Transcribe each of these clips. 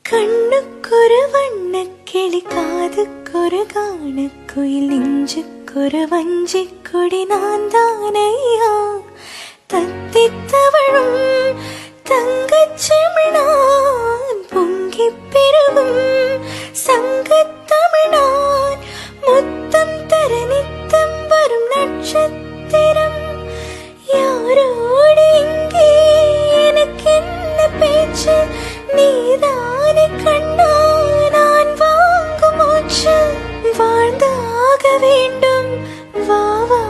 கண்ணுக்கொரு வண்ணக்கிளி, காதுக்கொரு காணக்குயில், நெஞ்சுக்கொரு வஞ்சிக் கொடி நான் தானையா. தத்தித்தவழும் தங்கச்செமிழான், பொங்கிப் பெருகும் சங்கத்தமிழான், முத்தம் தர நித்தம் வரும் நட்சத்திரம். யாரோடு இங்கே எனக்கென்ன பேச்சு, நீதானே கண்ணா நான் வாங்கும் மூச்சு. வாழ்ந்தாக வேண்டும் வா வா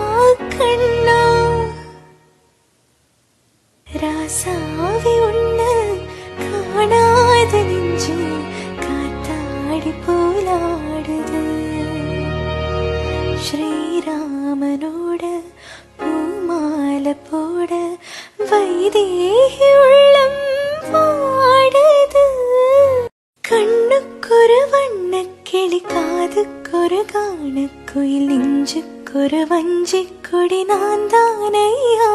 கண்ணா. ராசாவி உன்னை காணாத நெஞ்சு காத்தாடி போலாடுது. ஸ்ரீராமனோட பூமாலை போட வைதேகி உள்ளம் வாடுது. கண்ணுக்கொரு வண்ணக்கிளி, காதுக்கொரு காணக்குயில், நெஞ்சுக்கொரு வஞ்சிக் கொடி நான் தானையா.